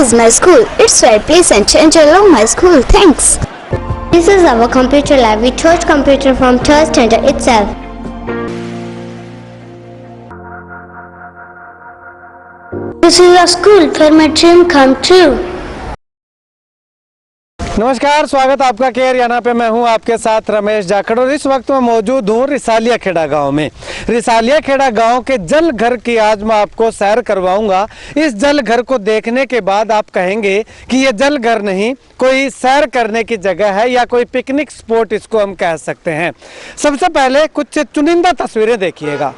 is my school. It's very pleasant and I love my school. Thanks. This is our computer lab. We taught computer from third standard itself. This is a school where my dream come true. नमस्कार, स्वागत आपका care याना पे। मैं हूं आपके साथ रमेश जाखड़ और इस वक्त मैं मौजूद हूं रिसालिया खेड़ा गांव में। रिसालिया खेड़ा गांव के जल घर की आज मैं आपको सैर करवाऊंगा। इस जल घर को देखने के बाद आप कहेंगे कि ये जल घर नहीं, कोई सैर करने की जगह है या कोई पिकनिक स्पॉट इसको हम कह सकते हैं। सबसे पहले कुछ चुनिंदा तस्वीरें देखिएगा।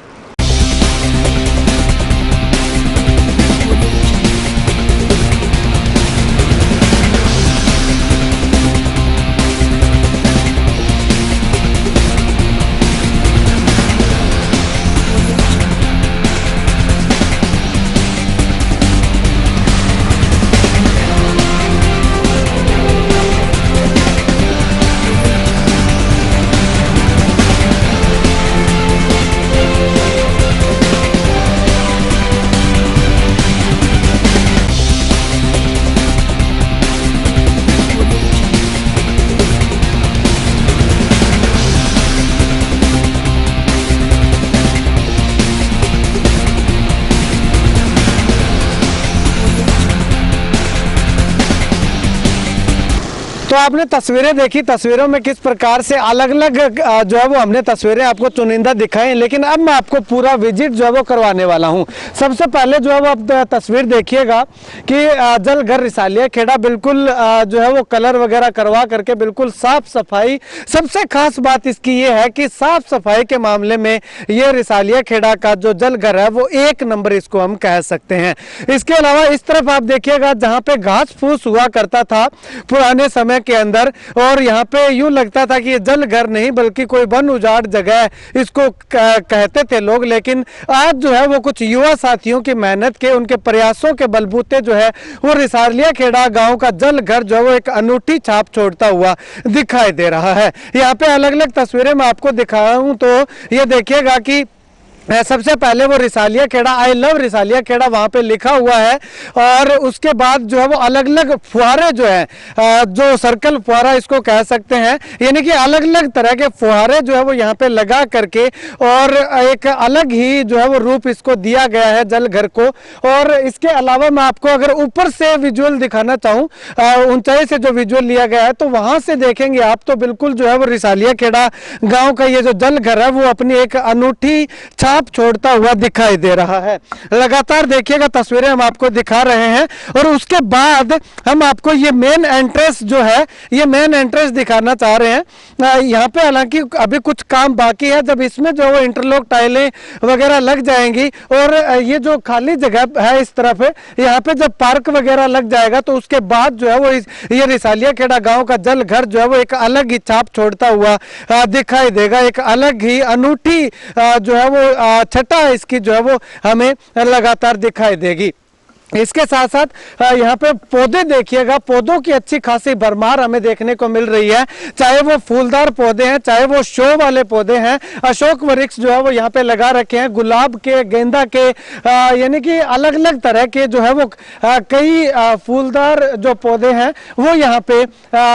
तो आपने तस्वीरें देखी, तस्वीरों में किस प्रकार से अलग अलग जो है वो हमने तस्वीरें आपको चुनिंदा दिखाई, लेकिन अब मैं आपको पूरा विजिट जो है वो करवाने वाला हूं। सबसे पहले जो है वो आप तस्वीर देखिएगा कि जल घर रिसालिया खेड़ा बिल्कुल जो है वो कलर वगैरह करवा करके बिल्कुल साफ सफाई। सबसे खास बात इसकी ये है कि साफ सफाई के मामले में ये रिसालिया खेड़ा का जो जल घर है वो एक नंबर इसको हम कह सकते हैं। इसके अलावा इस तरफ आप देखिएगा जहाँ पे घास फूस हुआ करता था पुराने समय के अंदर, और यहाँ पे यूं लगता था कि ये जल घर नहीं बल्कि कोई वन उजाड़ जगह है, इसको कहते थे लोग। लेकिन आज जो है वो कुछ युवा साथियों की मेहनत के, उनके प्रयासों के बलबूते जो है वो रिसालिया खेड़ा गांव का जल घर जो है वो एक अनूठी छाप छोड़ता हुआ दिखाई दे रहा है। यहाँ पे अलग अलग तस्वीरें मैं आपको दिखा रहा हूँ, तो ये देखिएगा कि सबसे पहले वो रिसालिया खेड़ा, आई लव रिसालिया खेड़ा वहाँ पे लिखा हुआ है, और उसके बाद जो है वो अलग अलग फुहारे जो है जो सर्कल फुहारा इसको कह सकते हैं, यानी कि अलग अलग तरह के फुहारे जो है वो यहाँ पे लगा करके और एक अलग ही जो है वो रूप इसको दिया गया है जल घर को। और इसके अलावा मैं आपको अगर ऊपर से विजुअल दिखाना चाहूँ, ऊंचाई से जो विजुअल लिया गया है, तो वहाँ से देखेंगे आप तो बिल्कुल जो है वो रिसालिया खेड़ा गाँव का ये जो जल घर है वो अपनी एक अनूठी छाप छोड़ता हुआ दिखाई दे रहा है। लगातार देखिएगा तस्वीरें हम आपको दिखा रहे हैं, और उसके बाद हम आपको ये मेन एंट्रेंस जो है, ये मेन एंट्रेंस दिखाना चाह रहे हैं। यहाँ पे हालांकि अभी कुछ काम बाकी है, जब इसमें जो वो इंटरलॉक टाइलें वगैरह लग जाएंगी और ये जो खाली जगह है इस तरफ है, यहाँ पे जब पार्क वगैरह लग जाएगा तो उसके बाद जो है वो ये रिसालिया खेड़ा गाँव का जल घर जो है वो एक अलग ही छाप छोड़ता हुआ दिखाई देगा। एक अलग ही अनूठी जो है वो छटा इसकी जो है वो हमें लगातार दिखाई देगी। इसके साथ साथ यहाँ पे पौधे देखिएगा, पौधों की अच्छी खासी भरमार हमें देखने को मिल रही है, चाहे वो फूलदार पौधे हैं, चाहे वो शो वाले पौधे हैं। अशोक वृक्ष जो है वो यहाँ पे लगा रखे हैं, गुलाब के, गेंदा के, यानी कि अलग अलग तरह के जो है वो कई फूलदार जो पौधे हैं वो यहाँ पे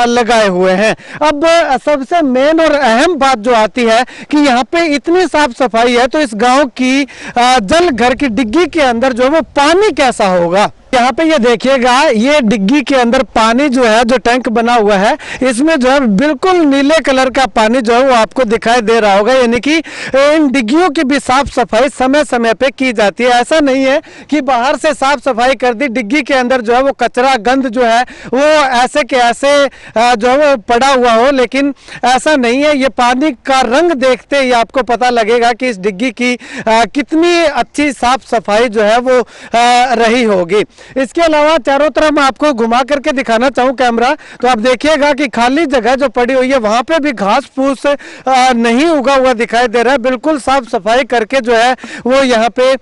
लगाए हुए हैं। अब सबसे मेन और अहम बात जो आती है कि यहाँ पे इतनी साफ सफाई है, तो इस गाँव की जल घर की डिग्गी के अंदर जो है वो पानी कैसा होगा। यहाँ पे ये देखिएगा, ये डिग्गी के अंदर पानी जो है, जो टैंक बना हुआ है, इसमें जो है बिल्कुल नीले कलर का पानी जो है वो आपको दिखाई दे रहा होगा। यानी कि इन डिग्गियों की भी साफ सफाई समय समय पे की जाती है। ऐसा नहीं है कि बाहर से साफ सफाई कर दी, डिग्गी के अंदर जो है वो कचरा गंद जो है वो ऐसे के ऐसे जो है वो पड़ा हुआ हो, लेकिन ऐसा नहीं है। ये पानी का रंग देखते ही आपको पता लगेगा कि इस डिग्गी की कितनी अच्छी साफ सफाई जो है वो रही होगी। इसके अलावा चारों तरफ मैं आपको घुमा करके दिखाना चाहूँ कैमरा, तो आप देखिएगा कि खाली जगह जो पड़ी हुई है वहां पे भी घास फूस नहीं उगा हुआ दिखाई दे रहा है। बिल्कुल साफ सफाई करके जो है वो यहाँ पे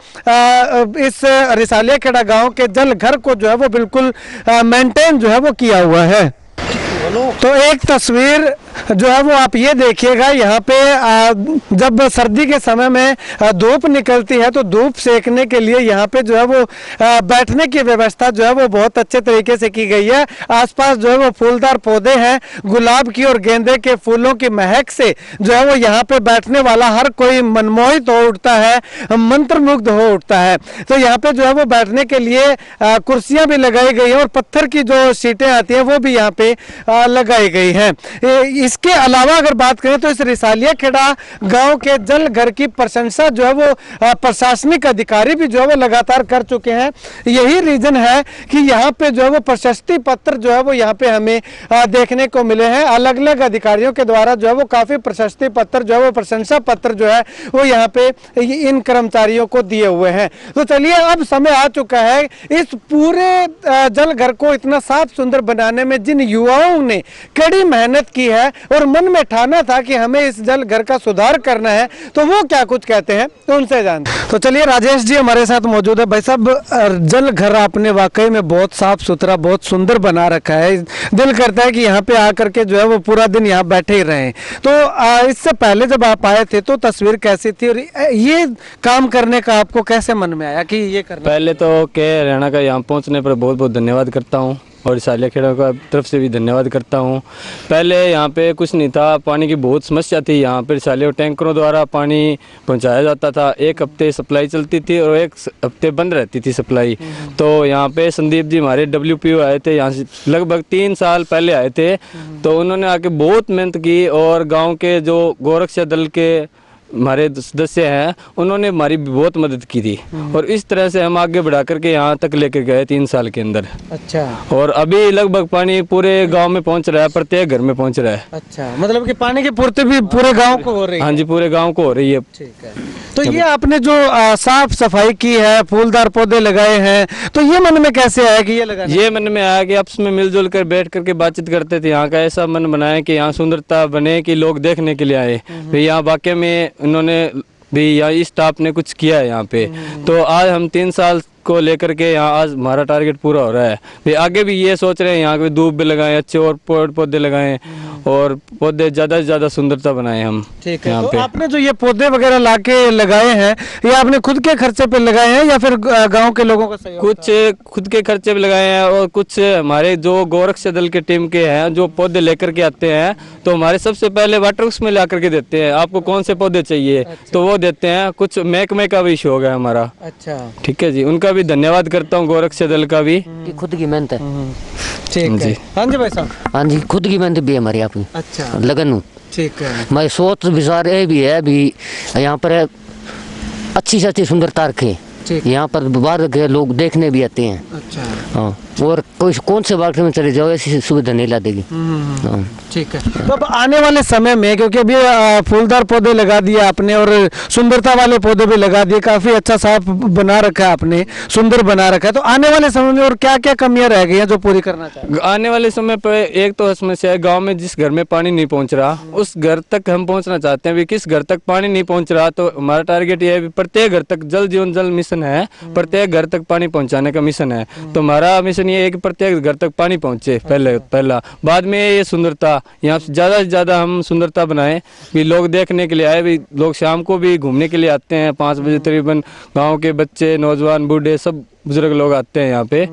इस रिसालिया खेड़ा गांव के जल घर को जो है वो बिल्कुल मेंटेन जो है वो किया हुआ है। तो एक तस्वीर जो है वो आप ये देखिएगा यहाँ पे जब सर्दी के समय में धूप निकलती है तो धूप सेकने के लिए यहाँ पे जो है वो बैठने की व्यवस्था जो है वो बहुत अच्छे तरीके से की गई है। आसपास जो है वो फूलदार पौधे हैं, गुलाब की और गेंदे के फूलों की महक से जो है वो यहाँ पे बैठने वाला हर कोई मनमोहित हो उठता है, मंत्रमुग्ध हो उठता है। तो यहाँ पे जो है वो बैठने के लिए कुर्सियां भी लगाई गई है और पत्थर की जो सीटें आती हैं वो भी यहाँ पे लगाई गई हैं। इसके अलावा अगर बात करें तो इस रिसालिया खेड़ा गांव के जल घर की प्रशंसा जो है वो प्रशासनिक अधिकारी भी जो है वो लगातार कर चुके हैं। यही रीजन है कि यहाँ पे जो है वो प्रशस्ति पत्र जो है वो यहाँ पे हमें देखने को मिले हैं। अलग अलग अधिकारियों के द्वारा जो है वो काफी प्रशस्ति पत्र जो है वो प्रशंसा पत्र जो है वो यहाँ पे इन कर्मचारियों को दिए हुए हैं। तो चलिए अब समय आ चुका है इस पूरे जल घर को इतना साफ सुंदर बनाने में जिन युवाओं ने कड़ी मेहनत की है और मन में ठाना था कि हमें इस जल घर का सुधार करना है, तो वो क्या कुछ कहते हैं तो उनसे जानते हैं। तो चलिए राजेश जी हमारे साथ मौजूद है। भाई साहब, जल घर आपने वाकई में बहुत साफ सुथरा, बहुत सुंदर बना रखा है। दिल करता है कि यहाँ पे आकर के जो है वो पूरा दिन यहाँ बैठे ही रहें। तो इससे पहले जब आप आए थे तो तस्वीर कैसी थी और ये काम करने का आपको कैसे मन में आया कि ये करना? पहले तो के हरियाणा का यहाँ पहुँचने पर बहुत बहुत धन्यवाद करता हूँ और रिसालिया खेड़ा का तरफ से भी धन्यवाद करता हूँ। पहले यहाँ पे कुछ नहीं था, पानी की बहुत समस्या थी। यहाँ पे रिसालिया टैंकरों द्वारा पानी पहुँचाया जाता था। एक हफ्ते सप्लाई चलती थी और एक हफ्ते बंद रहती थी सप्लाई। तो यहाँ पे संदीप जी हमारे WPO आए थे, यहाँ से लगभग 3 साल पहले आए थे। तो उन्होंने आके बहुत मेहनत की और गाँव के जो गोरक्षा दल के हमारे सदस्य हैं उन्होंने हमारी बहुत मदद की थी और इस तरह से हम आगे बढ़ा करके यहाँ तक लेकर गए 3 साल के अंदर। अच्छा। और अभी लगभग पानी पूरे गांव में पहुँच रहा है, प्रत्येक घर में पहुँच रहा है। अच्छा, मतलब कि पानी की पूर्ति भी पूरे गांव को हो रही है? हाँ जी, पूरे गांव को हो रही है। ठीक है। तो ये आपने जो साफ सफाई की है, फूलदार पौधे लगाए हैं, तो ये मन में कैसे आया कि ये लगाना? ये मन में आया कि आपस में मिलजुल कर बैठ करके बातचीत करते थे। यहाँ का ऐसा मन बनाया कि यहाँ सुंदरता बने कि लोग देखने के लिए आए। फिर यहाँ वाकई में उन्होंने भी यहाँ इस स्टाफ ने कुछ किया है यहाँ पे। तो आज हम 3 साल को लेकर के यहाँ आज हमारा टारगेट पूरा हो रहा है। फिर आगे भी ये सोच रहे हैं यहाँ पे धूप भी लगाएं, अच्छे और पेड़ पौधे लगाएं और पौधे ज़्यादा से ज़्यादा सुंदरता बनाएं हम। ठीक है। तो आपने जो ये पौधे वगैरह लाके लगाए हैं, ये आपने खुद के खर्चे पे लगाए हैं या फिर गांव के लोगों का सहयोग? कुछ खुद के खर्चे पे लगाए हैं और कुछ हमारे जो गोरक्षा दल के टीम के हैं जो पौधे लेकर के आते हैं, तो हमारे सबसे पहले वाटर वर्क्स में ला करके देते हैं, आपको कौन से पौधे चाहिए। अच्छा। तो वो देते हैं। कुछ महकमे का भी इशू हो गया हमारा। अच्छा, ठीक है जी, उनका भी धन्यवाद करता हूँ, गोरक्षा दल का भी। खुद की मेहनत है। ठीक है। हाँ जी भाई साहब। हाँ जी, खुद की मेहनत भी है हमारी अपनी। अच्छा, लगन हूँ। ठीक है। मैं सोच विचार ये भी है भी यहाँ पर अच्छी से अच्छी सुंदरता रखे, यहाँ पर बाहर के लोग देखने भी आते हैं। अच्छा। हाँ, और कौन से बाग में चले जाओ ऐसी सुविधा नहीं ला देगी। ठीक है। तो अब आने वाले समय में, क्योंकि अभी फूलदार पौधे लगा दिए आपने और सुंदरता वाले पौधे भी लगा दिए, काफी अच्छा साफ बना रखा है आपने, सुंदर बना रखा है, तो आने वाले समय में और क्या क्या कमियां रह गई हैं जो पूरी करना चाहिए? आने वाले समय पर एक तो समस्या है, गाँव में जिस घर में पानी नहीं पहुँच रहा उस घर तक हम पहुँचना चाहते हैं। किस घर तक पानी नहीं पहुँच रहा, तो हमारा टारगेट ये है प्रत्येक घर तक जल जीवन जल मिशन है, प्रत्येक घर तक पानी पहुँचाने का मिशन है। तो हमारा मिशन ये है कि प्रत्येक घर तक पानी पहुंचे पहला, बाद में ये सुंदरता, यहाँ ज़्यादा से ज़्यादा हम सुंदरता बनाएं भी लोग देखने के लिए आए। भी लोग शाम को भी घूमने के लिए आते हैं 5 बजे तकरीबन, गांव के बच्चे, नौजवान, बूढ़े, सब बुजुर्ग लोग आते हैं यहाँ पे।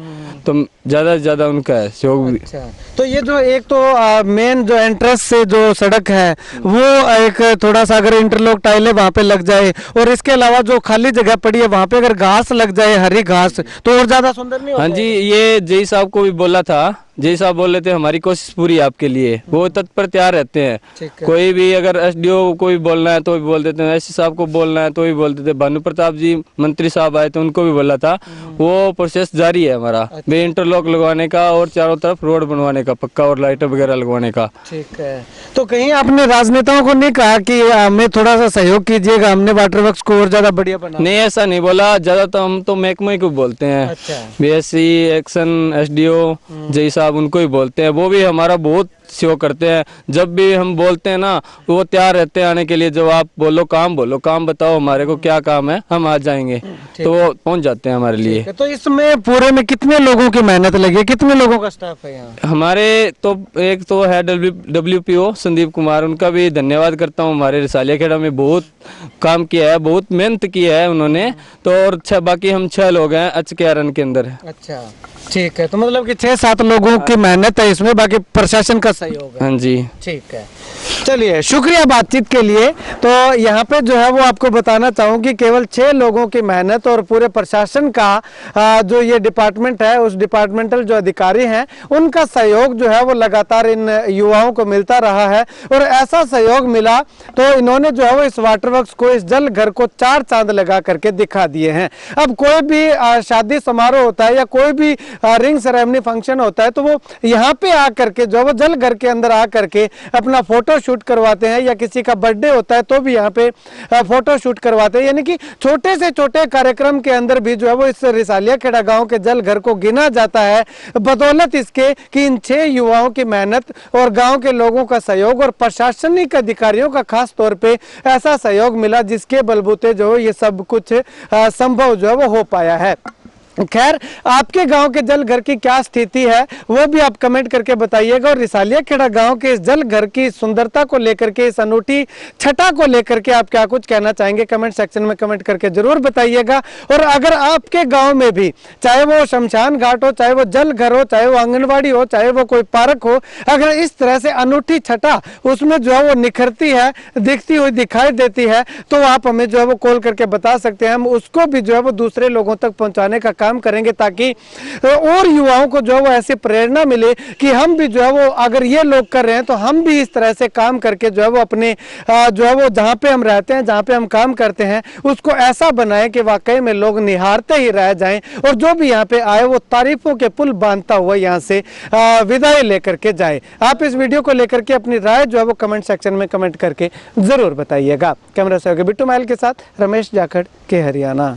तो ज़्यादा से ज़्यादा उनका है सहयोग भी। अच्छा। तो ये जो एक तो मेन जो एंट्रेंस से जो सड़क है वो एक थोड़ा सा अगर इंटरलॉक टाइलें वहाँ पे लग जाए और इसके अलावा जो खाली जगह पड़ी है वहाँ पे अगर घास लग जाए, हरी घास, तो और ज्यादा सुंदर नहीं होता? हाँ जी, ये जय साहब को भी बोला था, जय साहब बोल रहे थे हमारी कोशिश पूरी आपके लिए, वो तत्पर तैयार रहते हैं। कोई भी अगर SDO को भी बोलना है तो भी बोल देते हैं, SC साहब को बोलना है तो भी बोल देते हैं। भानु प्रताप जी मंत्री साहब आए थे, उनको भी बोला था। वो प्रोसेस जारी है हमारा, वे इंटरलॉक लगवाने का और चारों तरफ रोड बनवाने का पक्का और लाइट वगैरह लगवाने का। ठीक है। तो कहीं आपने राजनेताओं को नहीं कहा कि हमें थोड़ा सा सहयोग कीजिएगा, हमने वाटर वर्क्स को और ज्यादा बढ़िया बना? नहीं, ऐसा नहीं बोला, ज्यादा तो हम तो महकमे को बोलते हैं। अच्छा। BSC एक्शन SDO जय साहब उनको ही बोलते हैं। वो भी हमारा बहुत शो करते हैं। जब भी हम बोलते हैं ना वो तैयार रहते हैं आने के लिए। जब आप बोलो काम बताओ हमारे को क्या काम है, हम आ जाएंगे, तो वो पहुंच जाते हैं हमारे लिए। तो इसमें पूरे में कितने लोगों की मेहनत लगी है, कितने लोगों का स्टाफ है यहाँ? हमारे तो एक तो है WPO संदीप कुमार, उनका भी धन्यवाद करता हूँ। हमारे रिसालिया खेड़ा में बहुत काम किया है, बहुत मेहनत की है उन्होंने। तो और अच्छा, बाकी हम 6 लोग हैं HKRN के अंदर। अच्छा, ठीक है। तो मतलब कि 6-7 लोगों की मेहनत है इसमें, बाकी प्रशासन का सहयोग है। हाँ जी, ठीक है, चलिए शुक्रिया बातचीत के लिए। तो यहाँ पे जो है वो आपको बताना चाहूँ कि केवल 6 लोगों की मेहनत और पूरे प्रशासन का जो ये डिपार्टमेंट है, उस डिपार्टमेंटल जो अधिकारी हैं उनका सहयोग जो है वो लगातार इन युवाओं को मिलता रहा है। और ऐसा सहयोग मिला तो इन्होंने जो है वो इस वाटर वर्क्स को, इस जल घर को 4 चांद लगा करके दिखा दिए हैं। अब कोई भी शादी समारोह होता है या कोई भी रिंग सेरेमनी फंक्शन होता है तो वो यहाँ पे आकर के जो है वो जल घर के अंदर आकर के अपना फोटो शूट करवाते हैं, या किसी का बर्थडे होता है तो भी यहाँ पे फोटो शूट करवाते हैं। यानी कि छोटे से छोटे कार्यक्रम के अंदर भी जो है वो इस रिसालिया खेड़ा गांव के जल घर को गिना जाता है, बदौलत इसके कि इन 6 युवाओं की मेहनत और गांव के लोगों का सहयोग और प्रशासनिक अधिकारियों का खास तौर पे ऐसा सहयोग मिला, जिसके बलबूते जो ये सब कुछ संभव जो है वो हो पाया है। खैर, आपके गांव के जल घर की क्या स्थिति है वो भी आप कमेंट करके बताइएगा। और रिसालिया खेड़ा गांव के इस जल घर की सुंदरता को लेकर के, इस अनूठी छटा को लेकर के आप क्या कुछ कहना चाहेंगे, कमेंट सेक्शन में कमेंट करके जरूर बताइएगा। और अगर आपके गांव में भी, चाहे वो शमशान घाट हो, चाहे वो जल घर हो, चाहे वो आंगनबाड़ी हो, चाहे वो कोई पार्क हो, अगर इस तरह से अनूठी छटा उसमें जो है वो निखरती है, दिखती हुई दिखाई देती है, तो आप हमें जो है वो कॉल करके बता सकते हैं। हम उसको भी जो है वो दूसरे लोगों तक पहुंचाने का काम करेंगे, ताकि और युवाओं को जो है वो ऐसी प्रेरणा मिले कि हम भी जो है वो, अगर ये लोग कर रहे हैं तो हम भी इस तरह से काम करके जो है वो अपने जो है वो जहाँ पे हम रहते हैं, जहाँ पे हम काम करते हैं, उसको ऐसा बनाएं कि वाकई में लोग निहारते ही रह जाएं और जो भी यहाँ पे आए वो तारीफों के पुल बांधता हुआ यहाँ से विदाई लेकर के जाए। आप इस वीडियो को लेकर के अपनी राय जो है वो कमेंट सेक्शन में कमेंट करके जरूर बताइएगा। कैमरा सहयोगी बिट्टू महल के साथ रमेश जाखड़ के हरियाणा।